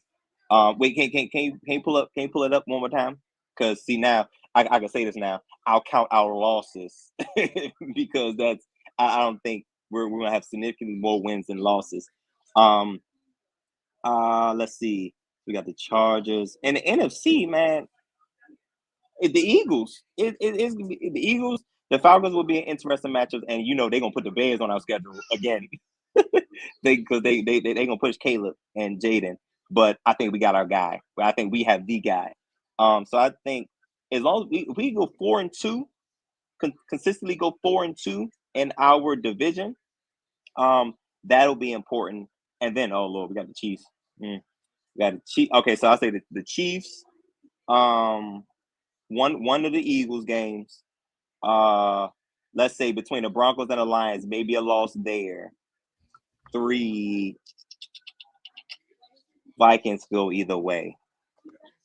Speaker 5: Wait, can you pull it up one more time? Because see now, I can say this now. I'll count our losses because I don't think we're going to have significantly more wins than losses. Let's see. We got the Chargers and the NFC, man. The Eagles. It's gonna be the Eagles. The Falcons will be an interesting matchup, and they're gonna put the Bears on our schedule again. Because they gonna push Caleb and Jaden, but I think we got our guy. I think we have the guy. So I think as long as we go 4-2, consistently go 4-2 in our division, that'll be important. And then, oh Lord, we got the Chiefs. We got the Chiefs. Okay, so I'll say the Chiefs. One of the Eagles games. Let's say between the Broncos and the Lions, maybe a loss there. 3 Vikings go either way.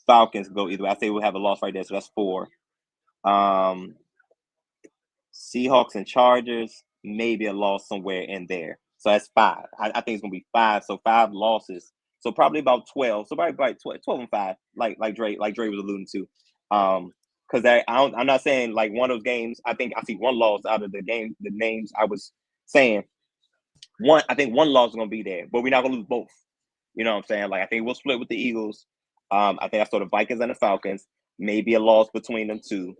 Speaker 5: Falcons go either way. I say we'll have a loss right there, so that's 4. Seahawks and Chargers, maybe a loss somewhere in there. So that's 5. I think it's gonna be 5. So 5 losses. So probably about 12. So probably about 12-5, like Dre was alluding to. Because I'm not saying like one of those games. I think I see one loss out of the names I was saying. I think one loss is gonna be there, but we're not gonna lose both. You know what I'm saying? Like I think we'll split with the Eagles. I think I saw the Vikings and the Falcons. Maybe a loss between them two.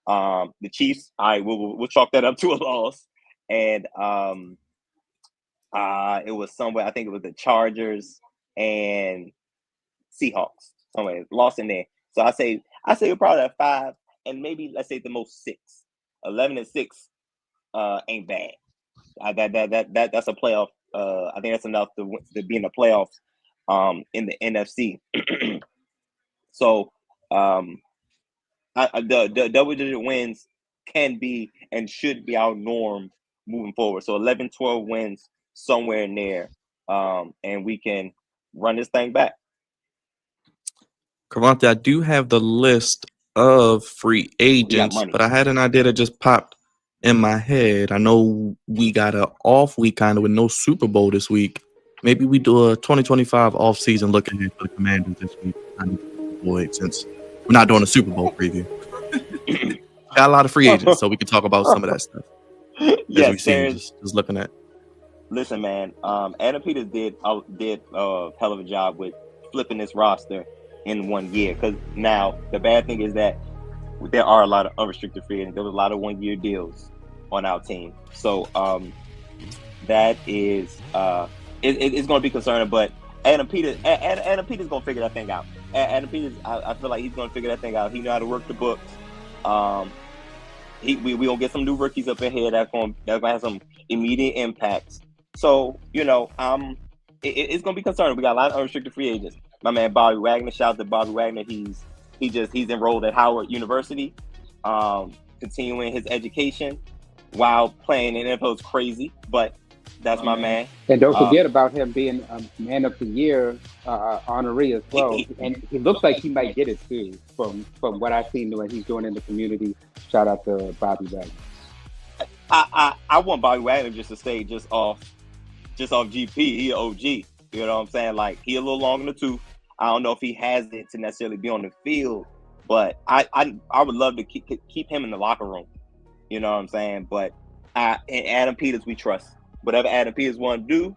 Speaker 5: The Chiefs, we'll chalk that up to a loss. And it was somewhere. I think it was the Chargers and Seahawks. Somewhere lost in there. So I say we're probably at 5, and maybe let's say at the most 6. 11-6 ain't bad. That's a playoff. I think that's enough to be in the playoffs in the NFC. So the double-digit wins can be and should be our norm moving forward. So 11-12 wins somewhere in there, and we can run this thing back.
Speaker 2: Crevonte, I do have the list of free agents, but I had an idea that just popped in my head. I know we got an off week kind of with no Super Bowl this week. Maybe we do a 2025 off-season look ahead for the Commanders this week. Since we're not doing a Super Bowl preview. Got a lot of free agents, so we can talk about some of that stuff.
Speaker 5: Yes,
Speaker 2: just looking at.
Speaker 5: Listen, man. Adam Peters did a hell of a job with flipping this roster in 1 year. Because now the bad thing is that there are a lot of unrestricted free agents. There was a lot of 1-year deals on our team, so that is it's going to be concerning. But Adam Peters going to figure that thing out. Adam Peters, I feel like he's going to figure that thing out. He know how to work the books. We gonna get some new rookies up in here that's gonna have some immediate impacts. So it's gonna be concerning. We got a lot of unrestricted free agents. My man Bobby Wagner, shout out to Bobby Wagner. He's enrolled at Howard University, continuing his education while playing in NFL is crazy, but that's my man.
Speaker 3: And don't forget about him being a Man of the Year honoree as well. And he looks like he might get it too, from what I've seen what he's doing in the community. Shout out to Bobby Wagner.
Speaker 5: I want Bobby Wagner just to stay just off GP. He an OG. You know what I'm saying? Like he a little long in the tooth. I don't know if he has it to necessarily be on the field, but I would love to keep him in the locker room. You know what I'm saying? But And Adam Peters, we trust. Whatever Adam Peters want to do,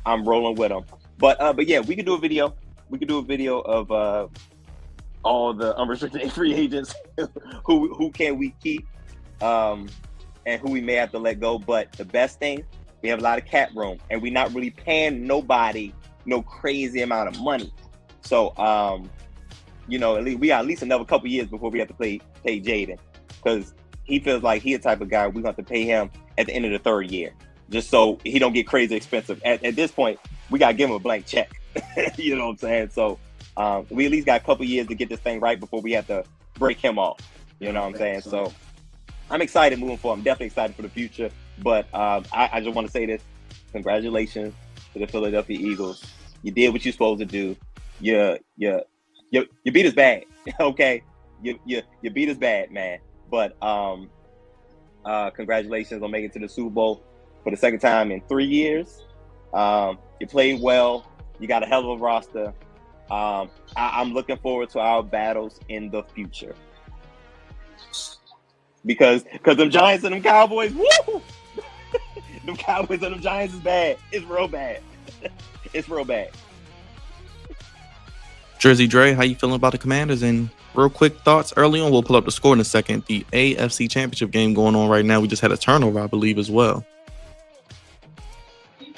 Speaker 5: I'm rolling with him. But yeah, we could do a video. We could do a video of all the unrestricted free agents who can we keep, and who we may have to let go. But the best thing, we have a lot of cap room, and we're not really paying nobody no crazy amount of money. So you know, we got at least another couple years before we have to pay Jaden, because he feels like he a type of guy we're going to pay him at the end of the third year, just so he don't get crazy expensive. At this point, we got to give him a blank check. You know what I'm saying? So we at least got a couple years to get this thing right before we have to break him off. You know what I'm saying? So I'm excited moving forward. I'm definitely excited for the future. But I just want to say this. Congratulations to the Philadelphia Eagles. You did what you're supposed to do. You beat us bad. Okay? You beat us bad, man. But congratulations on making it to the Super Bowl for the second time in 3 years. You played well. You got a hell of a roster. I'm looking forward to our battles in the future. Because them Giants and them Cowboys, woo! Them Cowboys and them Giants is bad. It's real bad. It's real bad.
Speaker 2: Jersey Dre, how you feeling about the Commanders? And real quick thoughts early on. We'll pull up the score in a second. The AFC Championship game going on right now. We just had a turnover, I believe, as well.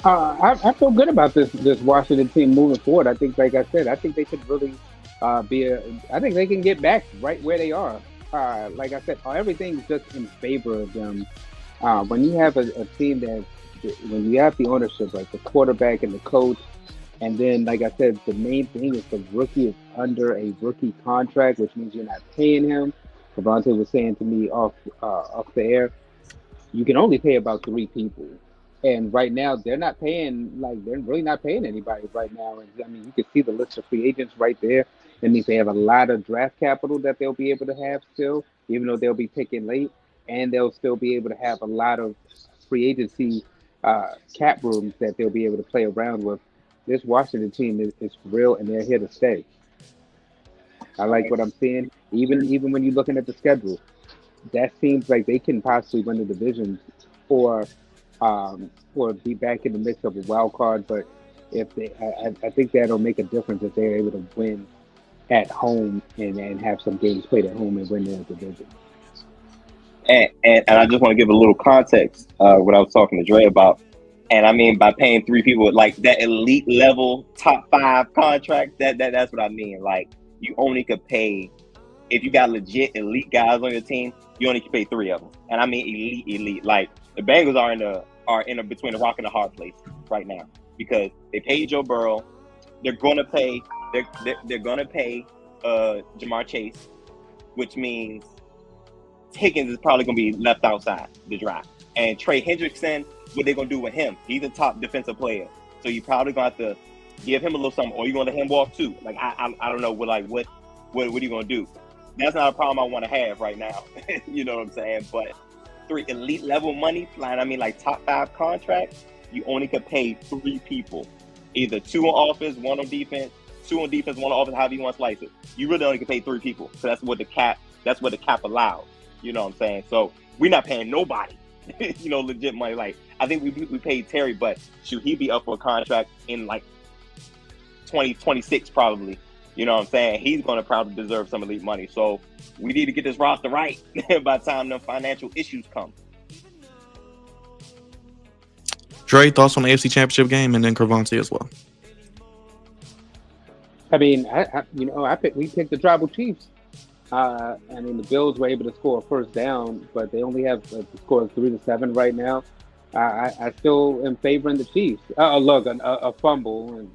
Speaker 3: I feel good about this Washington team moving forward. I think, like I said, I think they could really I think they can get back right where they are. Like I said, everything's just in favor of them. When you have a team when you have the ownership, like the quarterback and the coach, and then, like I said, the main thing is the rookie is under a rookie contract, which means you're not paying him. Crevonte was saying to me off the air, you can only pay about 3 people. And right now, they're really not paying anybody right now. And I mean, you can see the list of free agents right there. That means they have a lot of draft capital that they'll be able to have still, even though they'll be picking late. And they'll still be able to have a lot of free agency cap rooms that they'll be able to play around with. This Washington team is real, and they're here to stay. I like what I'm seeing. Even when you're looking at the schedule, that seems like they can possibly win the division or be back in the mix of a wild card. But I think that'll make a difference if they're able to win at home and have some games played at home and win their division.
Speaker 5: And I just want to give a little context what I was talking to Dre about. And I mean, by paying 3 people, like that elite level top 5 contract, that's what I mean. Like, you only could pay, if you got legit elite guys on your team, you only can pay 3 of them. And I mean elite. Like, the Bengals are in between a rock and a hard place right now, because they paid Joe Burrow. They're gonna pay Jamar Chase, which means Higgins is probably gonna be left outside the draft. And Trey Hendrickson, what they gonna do with him? He's a top defensive player, so you probably gonna have to give him a little something, or you gonna let him walk too. Like, I don't know what are you gonna do? That's not a problem I want to have right now. You know what I'm saying? But 3 elite level money, I mean, like top 5 contracts, you only could pay 3 people, either 2 on offense, 1 on defense, 2 on defense, 1 on offense, however you want to slice it. You really only can pay 3 people, so that's what the cap allows. You know what I'm saying? So we're not paying nobody, you know, legit money. Like, I think we paid Terry, but should he be up for a contract in like 2026 probably? You know what I'm saying? He's going to probably deserve some elite money. So we need to get this roster right by the time the financial issues come.
Speaker 2: Dre, thoughts on the AFC Championship game, and then Crevonte as well.
Speaker 3: I mean, we picked the Tribal Chiefs. I mean, the Bills were able to score a first down, but they only have the score of 3-7 right now. I still am favoring the Chiefs. Look, a fumble and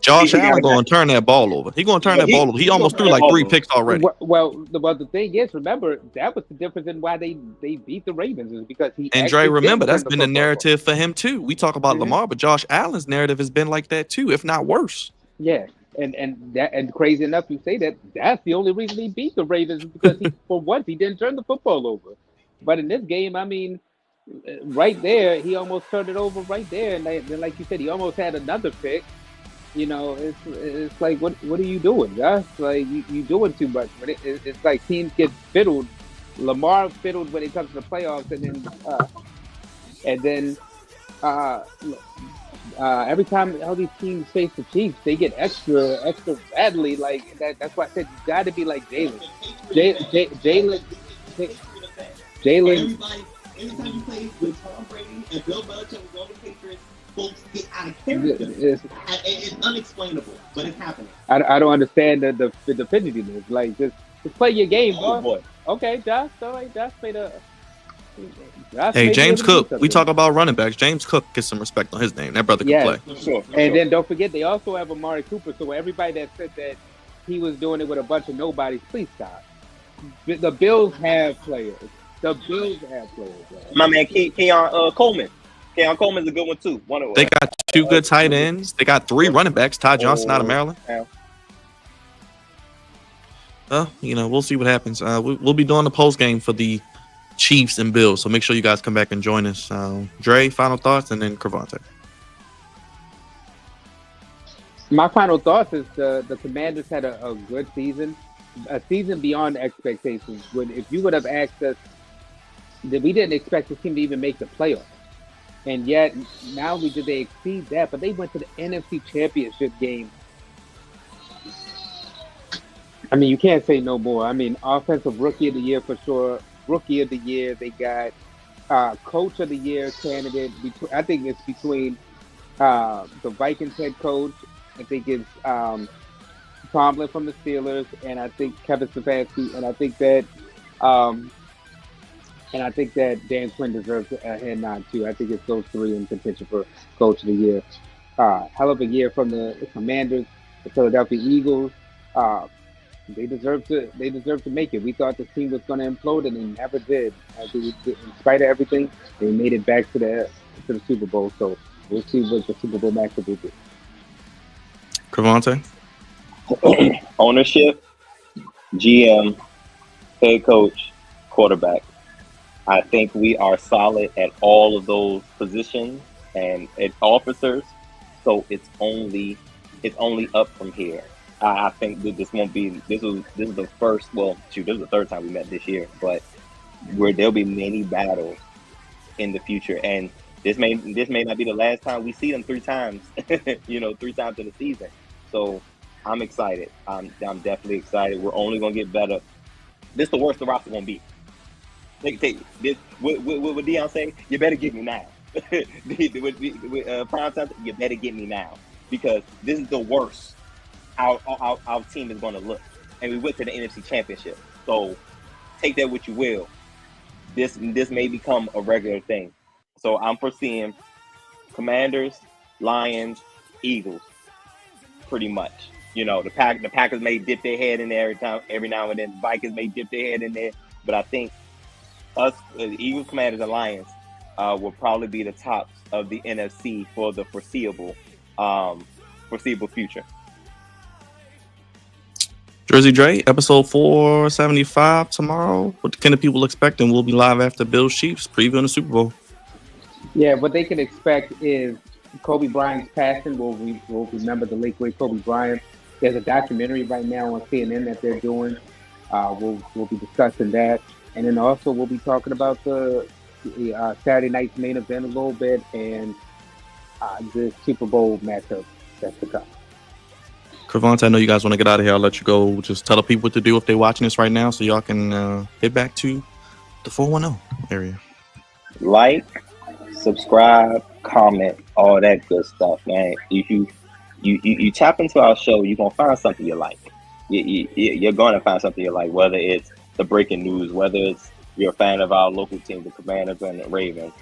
Speaker 2: Josh Allen going to turn that ball over. He going to turn that ball over. He almost threw like 3 picks already.
Speaker 3: Well, the thing is, remember, that was the difference in why they beat the Ravens, is because he.
Speaker 2: And Dre, remember, that's been the narrative for him too. We talk about Lamar, but Josh Allen's narrative has been like that too, if not worse.
Speaker 3: Yeah. And crazy enough, you say that that's the only reason he beat the Ravens, because for once he didn't turn the football over. But in this game, I mean, right there, he almost turned it over right there, and then, like you said, he almost had another pick. You know, it's like, what are you doing, Josh? Like, you doing too much. But it's like teams get fiddled Lamar fiddled when it comes to the playoffs, and then uh, every time all these teams face the Chiefs, they get extra badly. Like that. That's why I said you got to be like Jalen. Jalen. Jalen.
Speaker 5: Every time you play with Tom Brady and Bill Belichick was on the Patriots, folks get out of it's unexplainable, but it's happening.
Speaker 3: I don't understand the fidgetiness. Like just play your game,
Speaker 5: Oh,
Speaker 3: boy.
Speaker 5: boy.
Speaker 3: Okay, Josh. All right, Josh made a.
Speaker 2: Hey, James Cook. We talk about running backs. James Cook gets some respect on his name. That brother can play.
Speaker 5: For sure.
Speaker 3: And then don't forget, they also have Amari Cooper. So everybody that said that he was doing it with a bunch of nobodies, please stop. The Bills have players. The Bills have players. Right?
Speaker 5: My man, Keon Coleman. Keon Coleman's a good one too.
Speaker 2: They got 2 good tight ends. They got 3 running backs. Ty Johnson out of Maryland.
Speaker 5: Yeah.
Speaker 2: We'll see what happens. We'll be doing the post game for the Chiefs and Bills, so make sure you guys come back and join us. Dre, final thoughts, and then Crevonte.
Speaker 3: My final thoughts is the Commanders had a good season, a season beyond expectations. If you would have asked us, that we didn't expect this team to even make the playoffs, and yet not only did they exceed that, but they went to the NFC Championship game. I mean, you can't say no more. I mean, offensive rookie of the year for sure. Rookie of the year. They got coach of the year candidate. I think it's between the Vikings head coach. I think it's Tomlin from the Steelers, and I think Kevin Stefanski, and I think that Dan Quinn deserves a head nod too. I think it's those 3 in contention for coach of the year. Hell of a year from the Commanders, the Philadelphia Eagles. They deserve to make it. We thought the team was going to implode, and they never did. In spite of everything, they made it back to the Super Bowl. So we'll see what the Super Bowl matchup will be.
Speaker 2: Crevonte?
Speaker 5: Ownership, GM, head coach, quarterback. I think we are solid at all of those positions and at officers. So it's only up from here. I think that this won't be. This is the first. Well, shoot, this is the 3rd time we met this year, but where there'll be many battles in the future, and this may not be the last time we see them 3 times. 3 times in the season. So I'm excited. I'm definitely excited. We're only gonna get better. This is the worst the roster won't be. Take this. What Deion say? You better get me now. Prime time. You better get me now because this is the worst. Our team is going to look, and we went to the NFC Championship. So take that what you will. This may become a regular thing. So I'm foreseeing Commanders, Lions, Eagles, pretty much. The Packers may dip their head in there every now and then. The Vikings may dip their head in there, but I think us, the Eagles, Commanders, and Lions, will probably be the tops of the NFC for the foreseeable future.
Speaker 2: Jersey Dre, episode 475 tomorrow. What can the people expect? And we'll be live after Bills Chiefs, previewing the Super Bowl.
Speaker 3: Yeah, what they can expect is Kobe Bryant's passing. We'll remember the late great Kobe Bryant. There's a documentary right now on CNN that they're doing. We'll be discussing that, and then also we'll be talking about the Saturday night's main event a little bit and the Super Bowl matchup that's to come.
Speaker 2: Crevonte, I know you guys want to get out of here. I'll let you go. Just tell the people what to do if they're watching this right now so y'all can head back to the 410 area.
Speaker 5: Like, subscribe, comment, all that good stuff, man. If you tap into our show, you're going to find something you like. You're going to find something you like, whether it's the breaking news, whether it's you're a fan of our local team, the Commanders and the Ravens.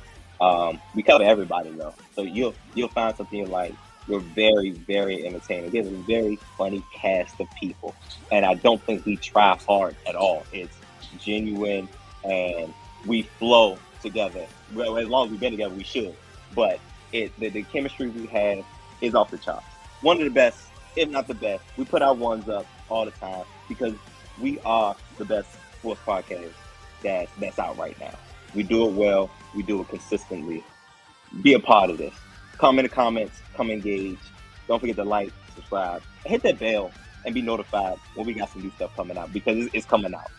Speaker 5: We cover everybody, though. So you'll find something you like. We're very, very entertaining. There's a very funny cast of people. And I don't think we try hard at all. It's genuine and we flow together. Well, as long as we've been together, we should. But the chemistry we have is off the charts. One of the best, if not the best. We put our ones up all the time because we are the best sports podcast that's out right now. We do it well. We do it consistently. Be a part of this. Come in the comments. Come engage. Don't forget to like, subscribe, hit that bell, and be notified when we got some new stuff coming out because it's coming out.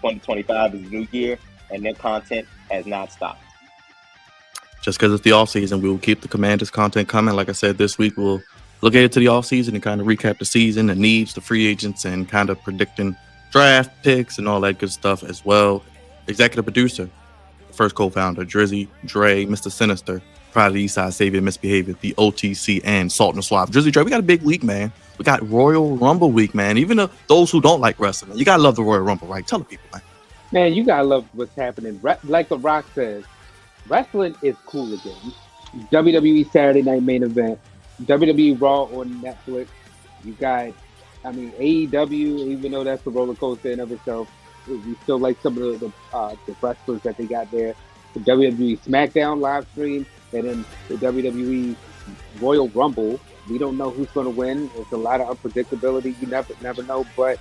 Speaker 5: 2025 is the new year, and their content has not stopped.
Speaker 2: Just because it's the off season, we will keep the Commanders content coming. Like I said, this week we'll look ahead to the off season and kind of recap the season, the needs, the free agents, and kind of predicting draft picks and all that good stuff as well. Executive producer, first co-founder, Drizzy, Dre, Mr. Sinister, Pride of the Eastside, Savior, Misbehavior, the OTC, and Salt and Swap. Drizzy, Dre, we got a big week, man. We got Royal Rumble week, man. Even those who don't like wrestling, you got to love the Royal Rumble, right? Tell the people, man.
Speaker 3: Man, you gotta love what's happening. Like The Rock says, wrestling is cool again. WWE Saturday Night Main Event, WWE Raw on Netflix. You got, AEW, even though that's a roller coaster in of itself, we still like some of the wrestlers that they got there. The WWE SmackDown live stream, and then the WWE Royal Rumble. We don't know who's going to win. There's a lot of unpredictability. You never know, but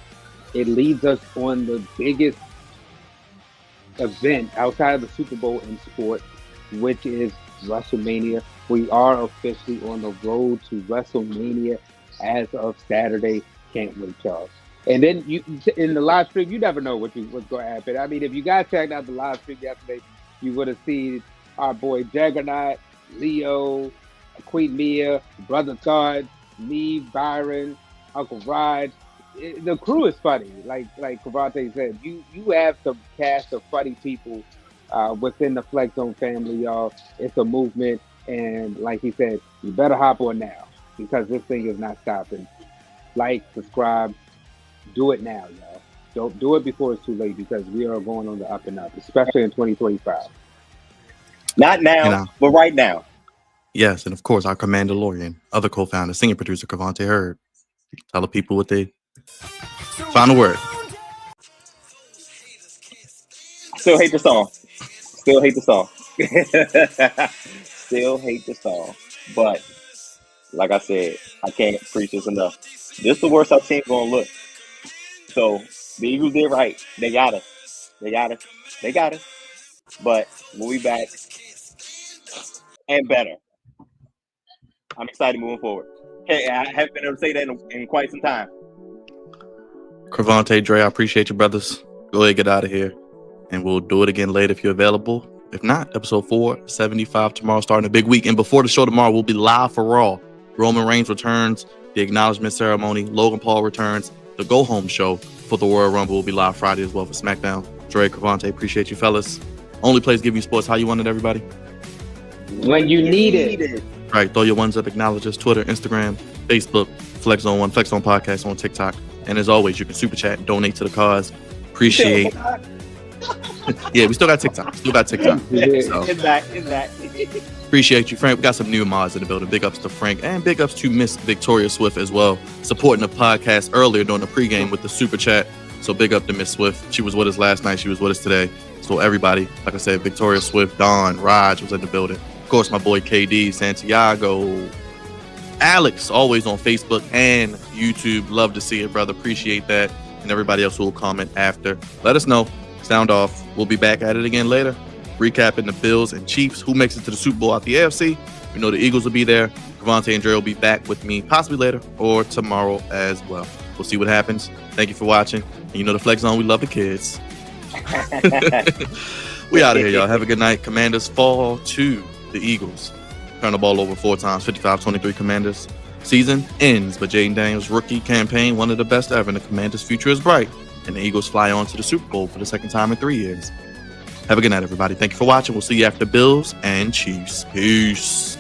Speaker 3: it leads us on the biggest event outside of the Super Bowl in sports, which is WrestleMania. We are officially on the road to WrestleMania as of Saturday. Can't wait, y'all. And then you in the live stream, you never know what's going to happen. I mean, if you guys checked out the live stream yesterday, you would have seen our boy Juggernaut, Leo, Queen Mia, Brother Todd, me, Byron, Uncle Rod. The crew is funny, like Crevonte said. You have some cast of funny people within the Flex Zone family, y'all. It's a movement, and like he said, you better hop on now because this thing is not stopping. Like, subscribe, do it now, y'all. Don't do it before it's too late because we are going on the up and up, especially in 2025.
Speaker 5: Not now, but right now.
Speaker 2: Yes, and of course, our Commanderlorain, other co-founder, senior producer, Crevonte Hurd. Tell the people what they final word.
Speaker 5: Still hate the song. Still hate the song. Still hate the song. But like I said, I can't preach this enough. This is the worst our team's gonna look. So the Eagles did right. They got us. They got us. They got us. But we'll be back and better. I'm excited moving forward. Hey, I haven't been able to say that in quite some time.
Speaker 2: Crevonte, Dre, I appreciate you, brothers. Go ahead, get out of here. And we'll do it again later if you're available. If not, episode 475 tomorrow, starting a big week. And before the show tomorrow, we'll be live for Raw. Roman Reigns returns, the acknowledgement ceremony. Logan Paul returns. The go-home show for the Royal Rumble will be live Friday as well for SmackDown. Dre, Crevonte, appreciate you, fellas. Only place giving you sports how you want it, everybody.
Speaker 3: When you need it.
Speaker 2: Right, throw your ones up, acknowledge us, Twitter, Instagram, Facebook, Flex Zone 1, Flex Zone Podcast on TikTok. And as always, you can super chat and donate to the cause. Appreciate. Yeah, we still got TikTok. So.
Speaker 5: It's back.
Speaker 2: Appreciate you, Frank. We got some new mods in the building. Big ups to Frank and big ups to Miss Victoria Swift as well, supporting the podcast earlier during the pregame with the super chat. So big up to Miss Swift. She was with us last night. She was with us today. So everybody, like I said, Victoria Swift, Don, Raj was in the building. Of course, my boy KD, Santiago, Alex, always on Facebook and YouTube. Love to see it, brother. Appreciate that. And everybody else who will comment after. Let us know. Sound off. We'll be back at it again later. Recapping the Bills and Chiefs. Who makes it to the Super Bowl out the AFC? We know the Eagles will be there. Crevonte and Dre will be back with me possibly later or tomorrow as well. We'll see what happens. Thank you for watching. And you know the Flex Zone, we love the kids. We out of here, y'all. Have a good night. Commanders fall to the Eagles. Turn the ball over 4 times. 55-23 Commanders. Season ends, but Jaden Daniels' rookie campaign, one of the best ever, and the Commanders' future is bright. And the Eagles fly on to the Super Bowl for the second time in 3 years. Have a good night, everybody. Thank you for watching. We'll see you after Bills and Chiefs. Peace.